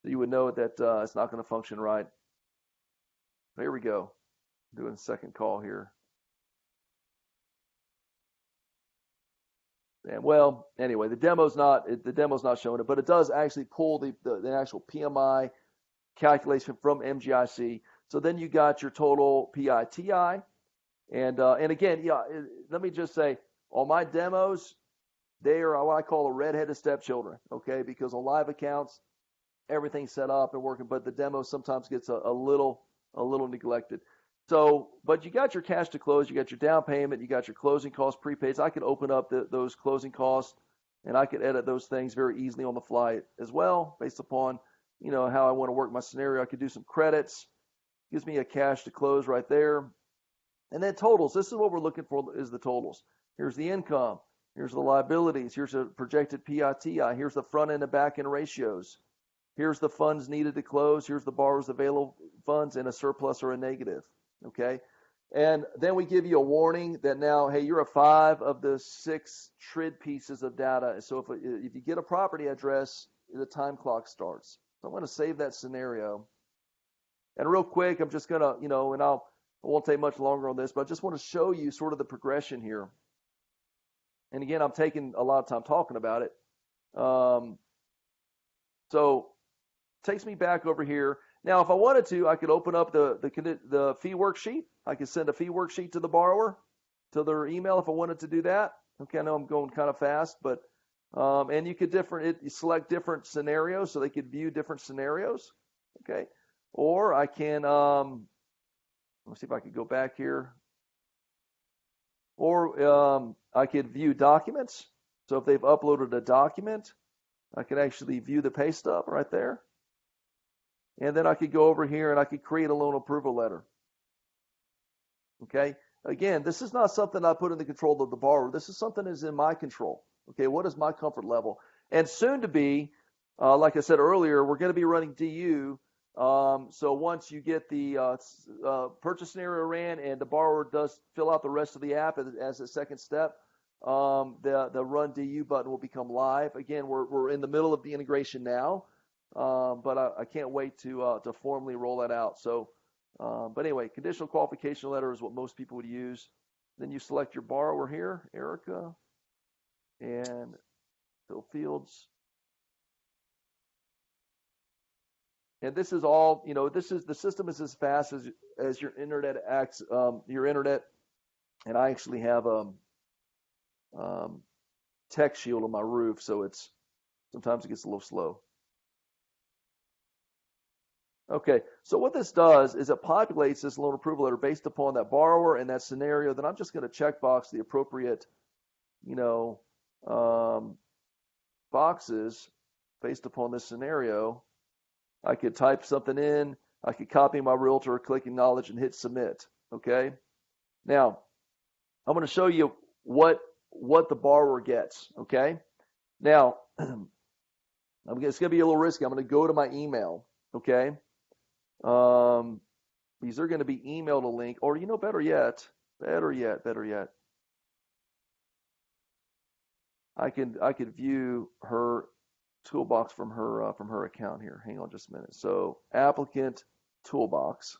So you would know that it's not going to function right. Here we go. Doing a second call here. And well, anyway, the demo's not showing it, but it does actually pull the actual PMI calculation from MGIC. So then you got your total PITI, and again, yeah, let me just say, on my demos, they are what I call the redheaded stepchildren, okay? Because on live accounts, everything's set up and working, but the demo sometimes gets a little neglected. So, but you got your cash to close, you got your down payment, you got your closing costs, prepaids. I could open up those closing costs, and I could edit those things very easily on the fly as well, based upon how I want to work my scenario. I could do some credits, gives me a cash to close right there, and then totals. This is what we're looking for, is the totals. Here's the income, here's the liabilities, here's a projected PITI, here's the front end and back end ratios. Here's the funds needed to close. Here's the borrower's available funds and a surplus or a negative. Okay. And then we give you a warning that now, hey, you're a 5 of the 6 TRID pieces of data. So if you get a property address, the time clock starts. So I'm going to save that scenario. And real quick, I'm just going to, and I won't take much longer on this, but I just want to show you sort of the progression here. And again, I'm taking a lot of time talking about it. So takes me back over here. Now, if I wanted to, I could open up the fee worksheet. I could send a fee worksheet to the borrower, to their email, if I wanted to do that. Okay, I know I'm going kind of fast, but and you could you select different scenarios so they could view different scenarios. Okay, or I can let's see if I could go back here. Or I could view documents. So if they've uploaded a document, I could actually view the pay stub right there. And then I could go over here and I could create a loan approval letter. Okay. Again, this is not something I put in the control of the borrower. This is something that is in my control. Okay. What is my comfort level? And soon to be, like I said earlier, we're going to be running DU. So once you get the purchase scenario ran and the borrower does fill out the rest of the app as a second step, the run DU button will become live. Again, we're in the middle of the integration now. But I can't wait to formally roll that out. So, but anyway, conditional qualification letter is what most people would use. Then you select your borrower here, Erica, and fill fields. And this is all, the system is as fast as your internet acts, and I actually have tech shield on my roof, so sometimes it gets a little slow. Okay, so what this does is it populates this loan approval letter based upon that borrower and that scenario. Then I'm just going to checkbox the appropriate, boxes based upon this scenario. I could type something in. I could copy my realtor, click acknowledge, and hit submit. Okay. Now, I'm going to show you what the borrower gets. Okay. Now, it's going to be a little risky. I'm going to go to my email. Okay. These are going to be emailed a link, or better yet, I could view her toolbox from her account here. Hang on just a minute. So applicant toolbox.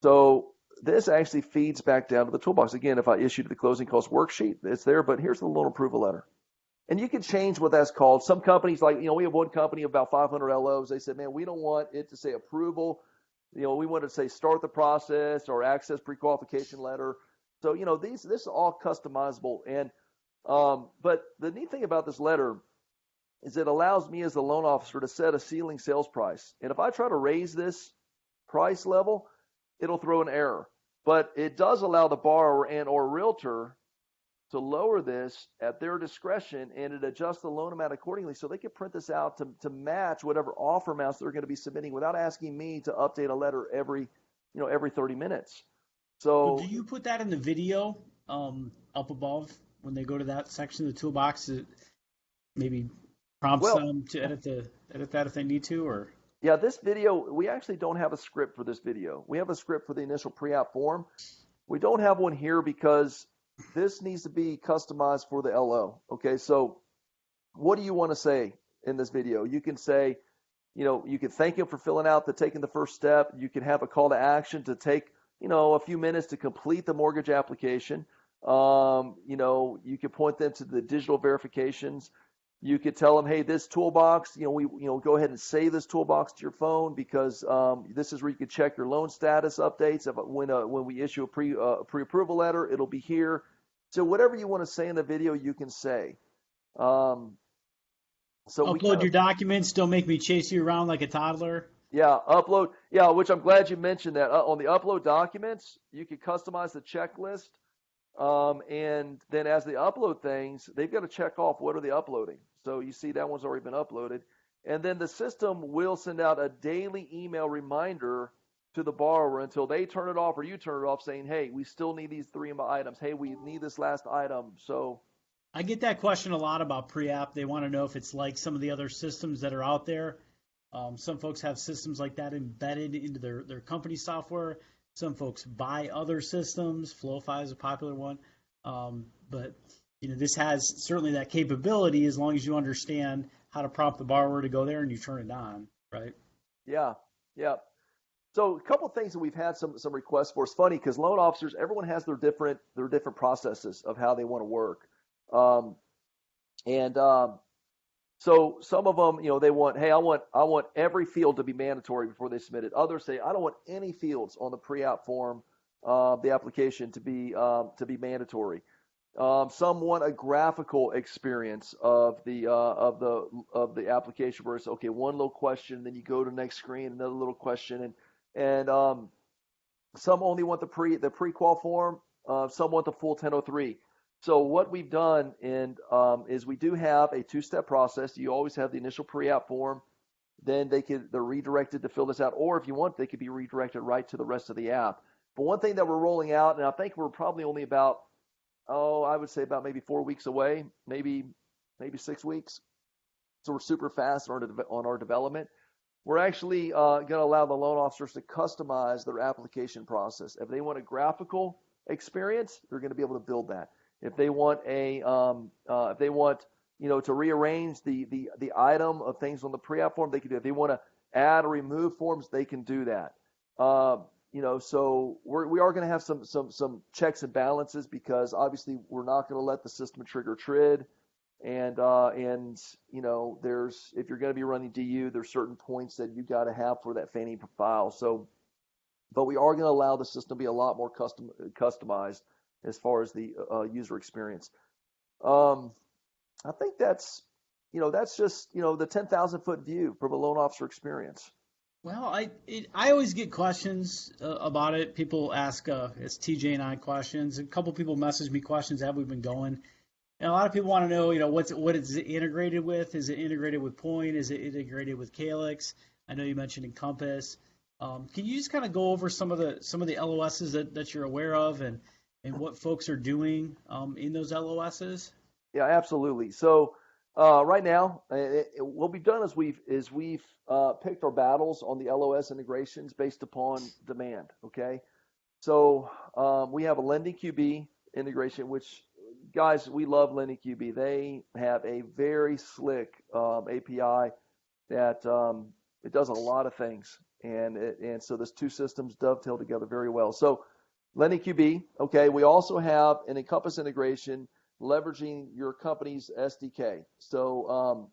So this actually feeds back down to the toolbox. Again, if I issued the closing cost worksheet, it's there, but here's the loan approval letter. And you can change what that's called. Some companies, like, we have one company of about 500 LOs. They said, man, we don't want it to say approval. We want it to say start the process or access pre-qualification letter. So, this is all customizable. And, but the neat thing about this letter is it allows me as the loan officer to set a ceiling sales price. And if I try to raise this price level, it'll throw an error. But it does allow the borrower and or realtor to lower this at their discretion, and it adjusts the loan amount accordingly, so they can print this out to match whatever offer amounts they're going to be submitting without asking me to update a letter every 30 minutes. So do you put that in the video up above when they go to that section of the toolbox? It maybe prompts them to edit that if they need to, or? Yeah, this video, we actually don't have a script for this video. We have a script for the initial pre-app form. We don't have one here because this needs to be customized for the LO. Okay, so what do you want to say? in this video. You can say, you can thank him for taking the first step. You can have a call to action to take, a few minutes to complete the mortgage application. You can point them to the digital verifications. You could tell them, hey, this toolbox, go ahead and save this toolbox to your phone because this is where you can check your loan status updates. When we issue a pre-approval letter, it'll be here. So whatever you want to say in the video, you can say. So upload your documents. Don't make me chase you around like a toddler. Yeah, upload. Yeah, which I'm glad you mentioned that. On the upload documents, you can customize the checklist. And then as they upload things, they've got to check off what are they uploading. So you see that one's already been uploaded. And then the system will send out a daily email reminder to the borrower until they turn it off or you turn it off saying, hey, we still need these 3 items. Hey, we need this last item. So I get that question a lot about pre-app. They want to know if it's like some of the other systems that are out there. Some folks have systems like that embedded into their company software. Some folks buy other systems. Floify is a popular one. But this has certainly that capability as long as you understand how to prompt the borrower to go there and you turn it on, right? Yeah. So a couple of things that we've had some requests for. It's funny because loan officers, everyone has their different processes of how they want to work. So some of them, they want, hey, I want every field to be mandatory before they submit it. Others say, I don't want any fields on the pre-app form, the application to be mandatory. Some want a graphical experience of the application where it's okay, one little question, then you go to the next screen, another little question, and some only want the pre-qual form. Some want the full 1003. So what we've done is we do have a 2-step process. You always have the initial pre-app form. Then they're redirected to fill this out. Or if you want, they could be redirected right to the rest of the app. But one thing that we're rolling out, and I think we're probably only about, I would say about maybe 4 weeks away, maybe 6 weeks. So we're super fast on our development. We're actually going to allow the loan officers to customize their application process. If they want a graphical experience, they're going to be able to build that. If they want to rearrange the item of things on the pre-app form, they can do it. If they want to add or remove forms, they can do that. So we are going to have some checks and balances because obviously we're not going to let the system trigger TRID, and there's, if you're going to be running DU, there's certain points that you got to have for that Fannie file. So, but we are going to allow the system to be a lot more customized as far as the user experience. I think that's just, the 10,000-foot view from a loan officer experience. Well, I always get questions about it. People ask, it's TJ and I questions. A couple people message me questions. Have we been going? And a lot of people want to know, what is it integrated with? Is it integrated with Point? Is it integrated with Calyx? I know you mentioned Encompass. Can you just kind of go over some of the LOSs that you're aware of and what folks are doing in those LOSs? Yeah, absolutely. So right now, what we've done is we've picked our battles on the LOS integrations based upon demand. Okay, so we have a Lending QB integration, which, guys, we love Lending QB. They have a very slick API that it does a lot of things, and so those two systems dovetail together very well. So Lending QB, okay. We also have an Encompass integration leveraging your company's SDK. So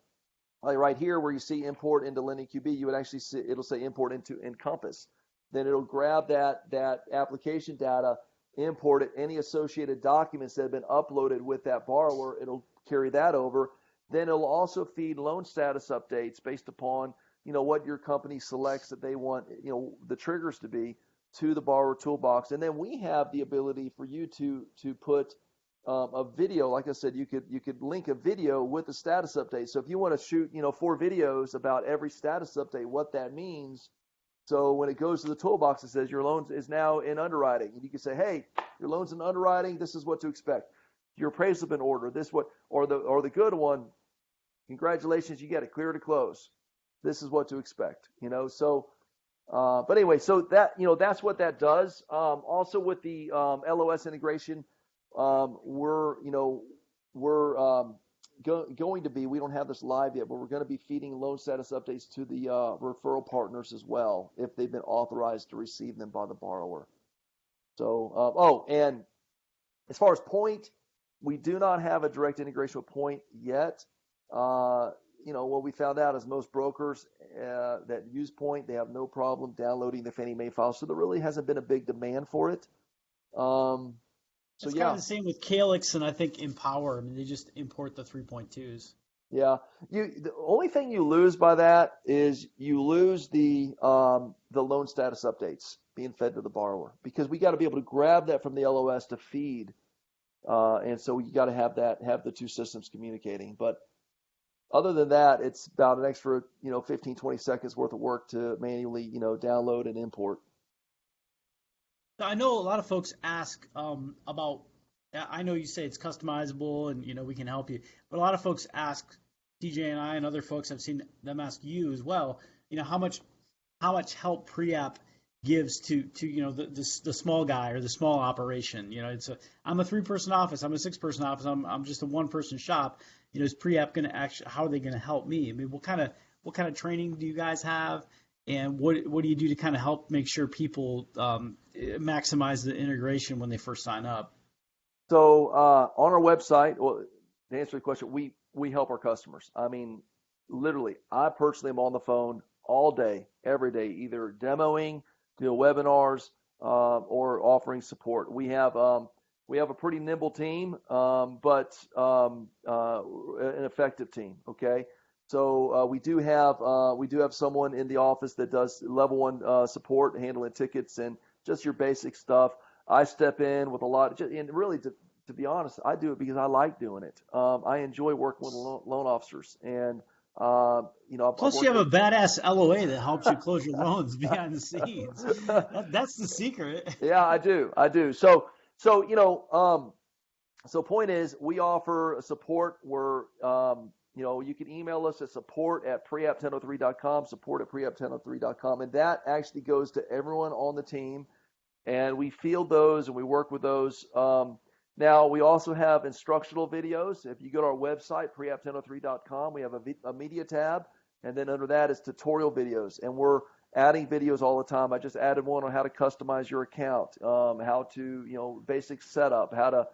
right here where you see import into Lending QB, you would actually see it'll say import into Encompass. Then it'll grab that application data, import it, any associated documents that have been uploaded with that borrower, it'll carry that over. Then it'll also feed loan status updates based upon what your company selects that they want the triggers to be to the borrower toolbox. And then we have the ability for you to put a video. Like I said, you could link a video with the status update. So if you want to shoot 4 videos about every status update, what that means. So when it goes to the toolbox, it says your loan is now in underwriting, and you can say, hey, your loan's in underwriting. This is what to expect. Your appraisal has been ordered. Or the good one. Congratulations, you get it clear to close. This is what to expect. So. But anyway, so that's what that does. Also with the LOS integration, we're going going to be, we don't have this live yet, but we're going to be feeding loan status updates to the referral partners as well if they've been authorized to receive them by the borrower. So, and as far as Point, we do not have a direct integration with Point yet. What we found out is most brokers that use Point, they have no problem downloading the Fannie Mae file. So there really hasn't been a big demand for it. It's kind of the same with Calyx and I think Empower. I mean, they just import the 3.2s. Yeah. The only thing you lose by that is you lose the loan status updates being fed to the borrower, because we got to be able to grab that from the LOS to feed. And so you got to have the two systems communicating. But other than that, it's about an extra, 15, 20 seconds worth of work to manually, download and import. I know a lot of folks ask about, I know you say it's customizable and, we can help you, but a lot of folks ask TJ and I and other folks, I've seen them ask you as well, how much help pre-app gives to the small guy or the small operation. I'm a 3-person office, I'm a 6-person office, I'm just a 1-person shop. Is pre-app going to actually, how are they going to help me? I mean, what kind of training do you guys have, and what do you do to kind of help make sure people maximize the integration when they first sign up? So on our website, well, to answer the question, we help our customers. I mean, literally, I personally am on the phone all day, every day, either demoing, webinars, or offering support. We have a pretty nimble team, but an effective team. Okay, so we do have someone in the office that does level 1 support, handling tickets and just your basic stuff. I step in with a lot, and really, to be honest, I do it because I like doing it. I enjoy working with loan officers, and plus you have a badass LOA that helps you close your loans behind the scenes. That's the secret. Yeah, I do. So point is, we offer support where you can email us at support@preapp1003.com, support@preapp1003.com, and that actually goes to everyone on the team, and we field those and we work with those. Now, we also have instructional videos. If you go to our website, preapp1003.com, we have a media tab, and then under that is tutorial videos, and we're adding videos all the time. I just added one on how to customize your account, how to, basic setup, how to,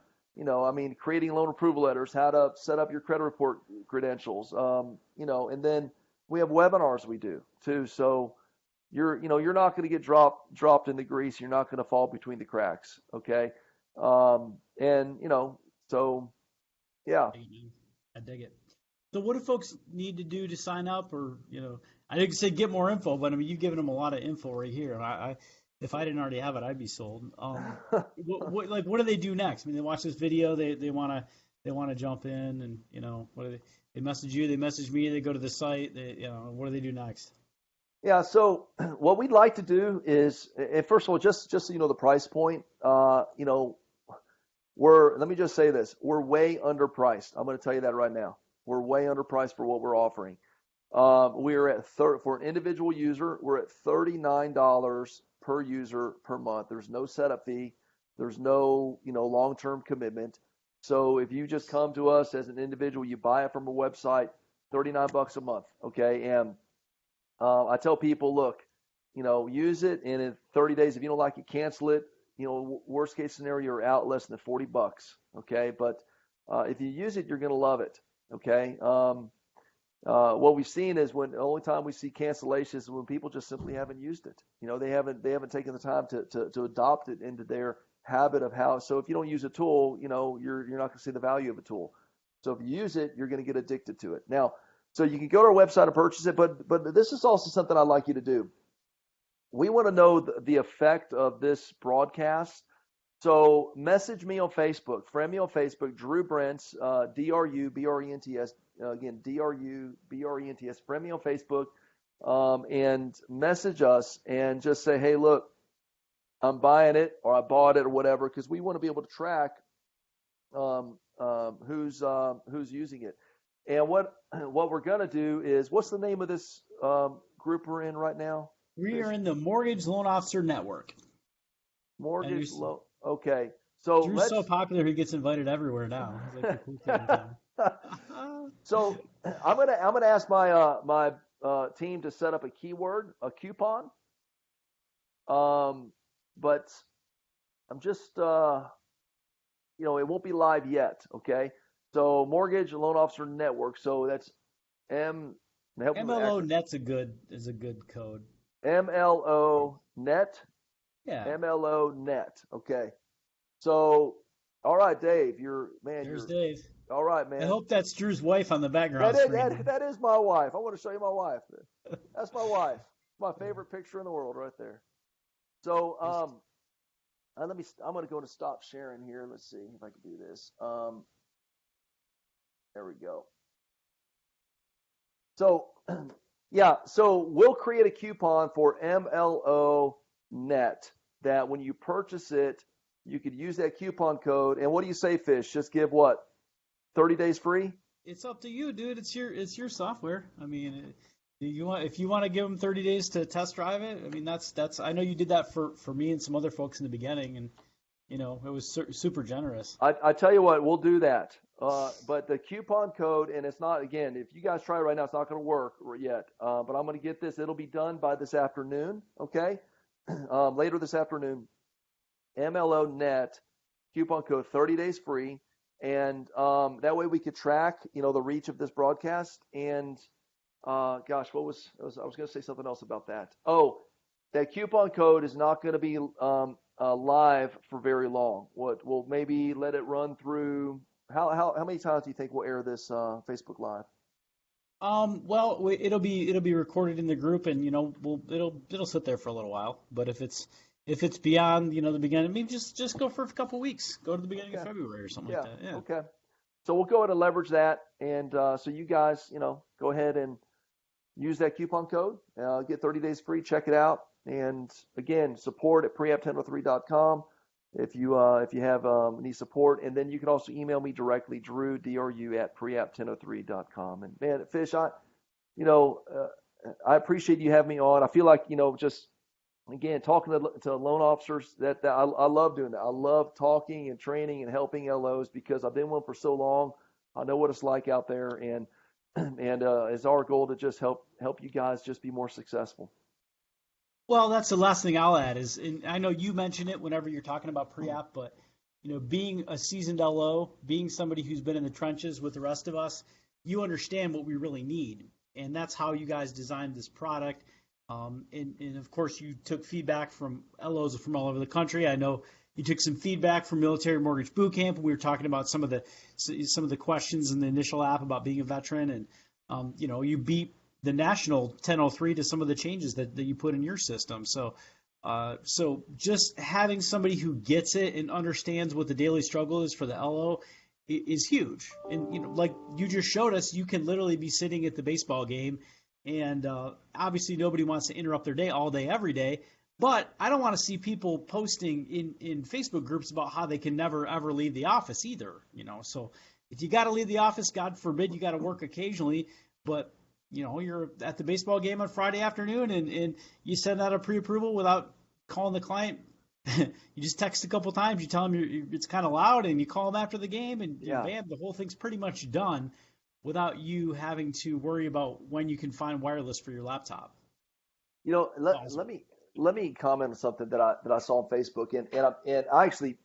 creating loan approval letters, how to set up your credit report credentials, and then we have webinars we do too. So you're not going to get dropped in the grease. You're not going to fall between the cracks. Okay. So yeah. I dig it. So what do folks need to do to sign up, or, I didn't say get more info, but I mean, you've given them a lot of info right here. If I didn't already have it, I'd be sold. What do they do next? I mean, they watch this video, they want to jump in, and, what do they message you, they message me, they go to the site, what do they do next? Yeah. So what we'd like to do is, and first of all, just so you know the price point, let me just say this, we're way underpriced. I'm going to tell you that right now. We're way underpriced for what we're offering. We're at for an individual user, we're at $39 per user per month. There's no setup fee. There's no, long-term commitment. So if you just come to us as an individual, you buy it from a website, $39 a month. Okay. And I tell people, look, use it, and in 30 days, if you don't like it, cancel it. Worst case scenario, you're out less than $40. Okay. But if you use it, you're going to love it. Okay. What we've seen is the only time we see cancellations is when people just simply haven't used it. They haven't taken the time to adopt it into their habit of how. So if you don't use a tool, you're not going to see the value of a tool. So if you use it, you're going to get addicted to it. Now, so you can go to our website and purchase it, but this is also something I'd like you to do. We want to know the effect of this broadcast. So message me on Facebook, friend me on Facebook, Drew Brents, DRU, BRENTS, again, DRU, BRENTS, friend me on Facebook, and message us and just say, hey, look, I'm buying it, or I bought it, or whatever, because we want to be able to track who's using it. And what we're going to do is, what's the name of this group we're in right now? We are in the Mortgage Loan Officer Network. Mortgage loan. Okay. So Drew's so popular, he gets invited everywhere now. He's like the cool kid in town. So I'm gonna ask my team to set up a keyword, a coupon. But I'm just it won't be live yet. Okay. So Mortgage Loan Officer Network. So that's M. Help me with MLO acronym. net's a good code. MLO net. Yeah. MLO net. Okay. So, all right, Dave. There's Dave. All right, I man. hope that's Drew's wife on the That background is screen that, there. that is my wife. I want to show you my wife. That's my wife. My favorite picture in the world, right there. So, I'm going to go to stop sharing here. Let's see if I can do this. There we go. So, yeah. So we'll create a coupon for MLO net that when you purchase it, you could use that coupon code. And what do you say, Fish? Just give what? 30 days free? It's up to you, dude. It's your software. I mean, if you want to give them 30 days to test drive it. I mean, that's. I know you did that for me and some other folks in the beginning, and it was super generous. I tell you what, we'll do that. But the coupon code, and it's not, again, if you guys try it right now, it's not going to work yet. But I'm going to get this. It'll be done by this afternoon, okay? Later this afternoon. MLO net, coupon code 30 days free. And that way we could track, the reach of this broadcast. And gosh, I was going to say something else about that. Oh, that coupon code is not going to be live for very long. We'll maybe let it run through. How many times do you think we'll air this Facebook Live? Well, it'll be recorded in the group, and it'll sit there for a little while. But if it's beyond the beginning, maybe just go for a couple weeks. Go to the beginning of February or something like that. Yeah. Okay. So we'll go ahead and leverage that, and so you guys, go ahead and use that coupon code. Get 30 days free. Check it out. And again, support at preapp1003.com if you have need support. And then you can also email me directly, Drew, DRU, at preapp1003.com. And man, Fish, I appreciate you having me on. I feel like, just again, talking to loan officers that I love doing that. I love talking and training and helping LOs because I've been one for so long. I know what it's like out there, and it's our goal to just help you guys just be more successful. Well, that's the last thing I'll add is, and I know you mention it whenever you're talking about pre-app, but being a seasoned LO, being somebody who's been in the trenches with the rest of us, you understand what we really need, and that's how you guys designed this product. And of course, you took feedback from LOs from all over the country. I know you took some feedback from Military Mortgage Boot Camp. We were talking about some of the questions in the initial app about being a veteran, and you beat the national 1003 to some of the changes that you put in your system. So just having somebody who gets it and understands what the daily struggle is for the LO is huge. And like you just showed us, you can literally be sitting at the baseball game, and obviously nobody wants to interrupt their day all day every day. But I don't want to see people posting in Facebook groups about how they can never ever leave the office either. So if you got to leave the office, God forbid you got to work occasionally, but you're at the baseball game on Friday afternoon and you send out a pre-approval without calling the client. You just text a couple times. You tell them it's kind of loud, and you call them after the game, and bam, the whole thing's pretty much done without you having to worry about when you can find wireless for your laptop. Let me comment on something that I saw on Facebook, and I actually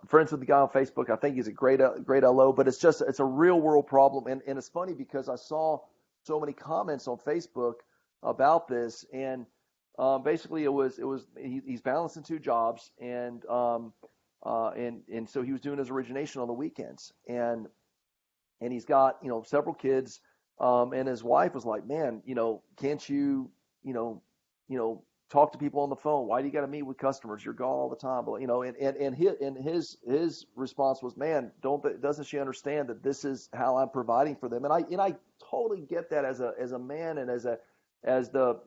friends with the guy on Facebook. I think he's a great LO, but it's a real world problem, and it's funny because I saw so many comments on Facebook about this, and basically he's balancing two jobs, and so he was doing his origination on the weekends, and he's got several kids, and his wife was like, man, can't you talk to people on the phone? Why do you got to meet with customers? You're gone all the time. But, and his response was, man, doesn't she understand that this is how I'm providing for them? And I totally get that as a man and as the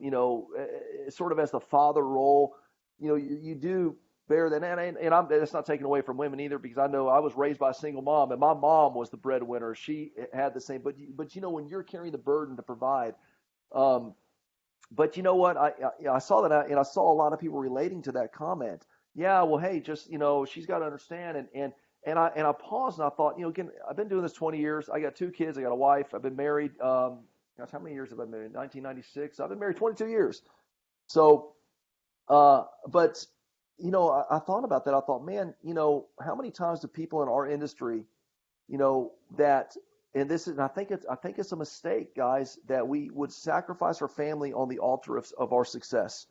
sort of as the father role. You do bear that, and it's not taken away from women either, because I know I was raised by a single mom, and my mom was the breadwinner. She had the same, but when you're carrying the burden to provide. But you know what? I saw that, and I saw a lot of people relating to that comment. Yeah, well, hey, just she's got to understand, And I paused and I thought, again, I've been doing this 20 years. I got 2 kids. I got a wife. I've been married. Gosh, how many years have I been married? 1996. I've been married 22 years. So, but I thought about that. I thought, man, how many times do people in our industry, that, and I think it's a mistake, guys, that we would sacrifice our family on the altar of our success.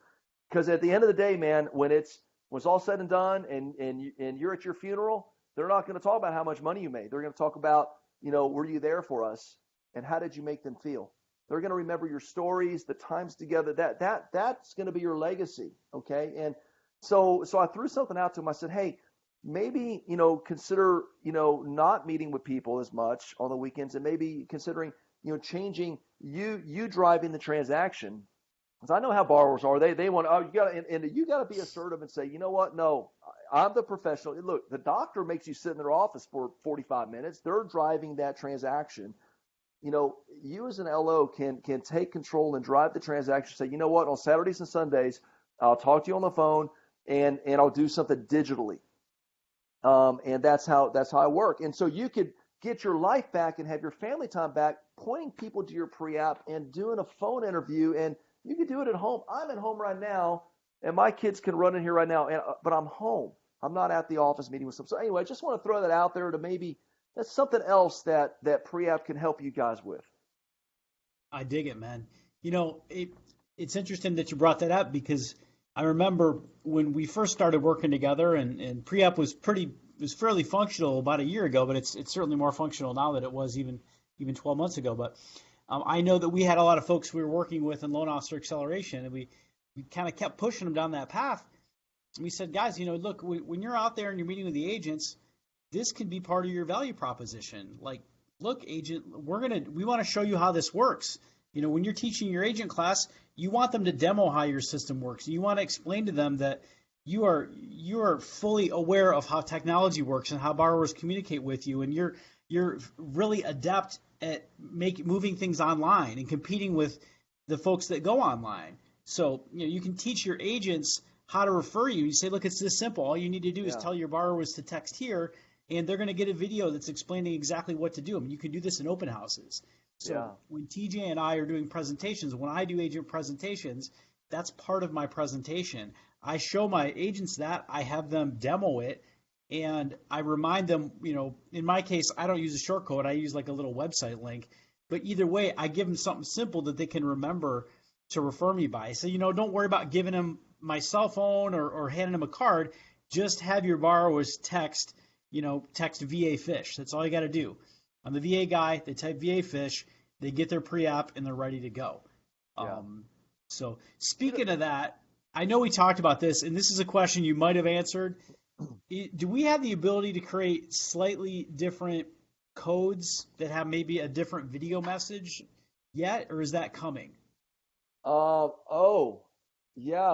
Because at the end of the day, man, when it's all said and done, and you're at your funeral, they're not going to talk about how much money you made. They're going to talk about, were you there for us, and how did you make them feel? They're going to remember your stories, the times together. That's going to be your legacy, okay? And so I threw something out to him. I said, hey, maybe consider not meeting with people as much on the weekends, and maybe considering changing you driving the transaction. Because I know how borrowers are. They want, you got to be assertive and say, you know what? No, I'm the professional. Look, the doctor makes you sit in their office for 45 minutes. They're driving that transaction. You as an LO can take control and drive the transaction. Say, you know what? On Saturdays and Sundays, I'll talk to you on the phone, and I'll do something digitally. And that's how I work. And so you could get your life back and have your family time back, pointing people to your pre-app and doing a phone interview. And you could do it at home. I'm at home right now, and my kids can run in here right now, but I'm home. I'm not at the office meeting with them. So anyway, I just want to throw that out there to maybe that's something else that pre-app can help you guys with. I dig it, man. It's interesting that you brought that up because I remember when we first started working together, and pre-app was fairly functional about a year ago, but it's certainly more functional now than it was even 12 months ago. But I know that we had a lot of folks we were working with in loan officer acceleration, and we kind of kept pushing them down that path. And we said, guys, look, when you're out there and you're meeting with the agents, this can be part of your value proposition. Like, look, agent, we want to show you how this works. When you're teaching your agent class, you want them to demo how your system works. You want to explain to them that you are fully aware of how technology works and how borrowers communicate with you, and you're really adept at moving things online and competing with the folks that go online. So you can teach your agents how to refer you. You say, look, it's this simple. All you need to do is tell your borrowers to text here, and they're going to get a video that's explaining exactly what to do. I mean, you can do this in open houses. So when TJ and I are doing presentations, when I do agent presentations, that's part of my presentation. I show my agents that, I have them demo it, and I remind them, in my case, I don't use a short code. I use like a little website link. But either way, I give them something simple that they can remember to refer me by. So, don't worry about giving them my cell phone or handing them a card. Just have your borrowers text VA fish. That's all you got to do. I'm the VA guy. They type VA fish. They get their pre-app, and they're ready to go. Yeah. So speaking of that, I know we talked about this, and this is a question you might have answered. Do we have the ability to create slightly different codes that have maybe a different video message yet, or is that coming? Yeah,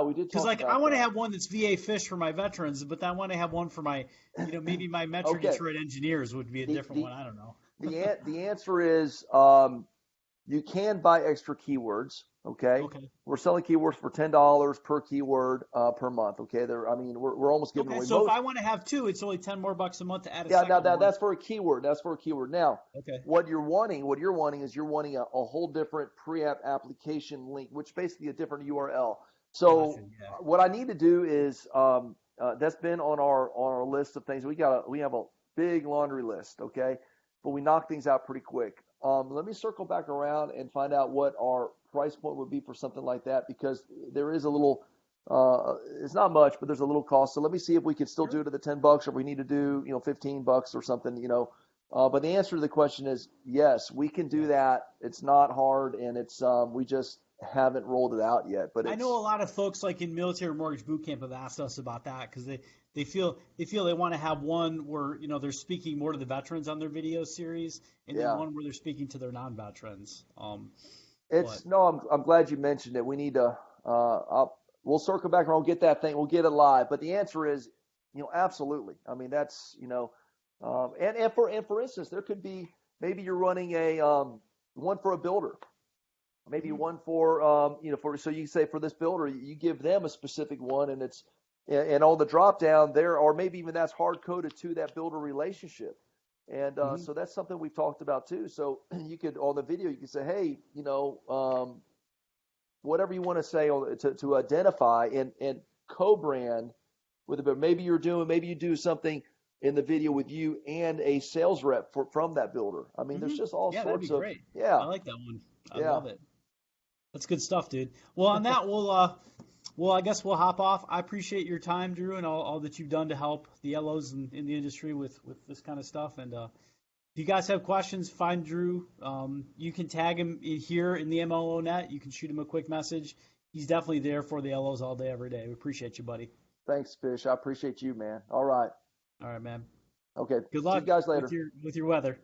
we did talk about I want to have one that's VA fish for my veterans, but I want to have one for my, maybe my Metro Detroit engineers would be a different one. I don't know. The answer is you can buy extra keywords. Okay. We're selling keywords for $10 per keyword per month. Okay. We're almost giving away. So if I want to have 2, it's only $10 more a month to add a second. Yeah, now that's for a keyword. Now, okay. What you're wanting is you're wanting a whole different pre-app application link, which basically a different URL. So what I need to do is that's been on our list of things. We have a big laundry list. Okay. But we knock things out pretty quick. Let me circle back around and find out what our price point would be for something like that, because there is a little, it's not much, but there's a little cost. So let me see if we can still do it at the $10, or if we need to do, $15 or something, But the answer to the question is yes, we can do that. It's not hard, and it's we just haven't rolled it out yet. But I know a lot of folks like in Military Mortgage Boot Camp have asked us about that because they feel they want to have one where they're speaking more to the veterans on their video series, and then one where they're speaking to their non-veterans. I'm glad you mentioned it. We need to we'll circle back around, get that thing, we'll get it live. But the answer is absolutely. I mean, that's and for instance, there could be, maybe you're running a one for a builder. Maybe one for so you say for this builder, you give them a specific one, and it's And on the drop down there, or maybe even that's hard coded to that builder relationship. And Hmm. so that's something we've talked about too. So you could, on the video, you could say, hey, whatever you want to say to identify and co-brand with it. But maybe you do something in the video with you and a sales rep from that builder. I mean, there's Hmm. just all Yeah, that'd be sorts of, great. yeah, I like that one. I yeah. love it. That's good stuff, dude. Well, on that, well, I guess we'll hop off. I appreciate your time, Drew, and all that you've done to help the LOs in the industry with this kind of stuff. And if you guys have questions, find Drew. You can tag him here in the MLO net. You can shoot him a quick message. He's definitely there for the LOs all day, every day. We appreciate you, buddy. Thanks, Fish. I appreciate you, man. All right. All right, man. Okay. Good See you luck guys with later. your weather.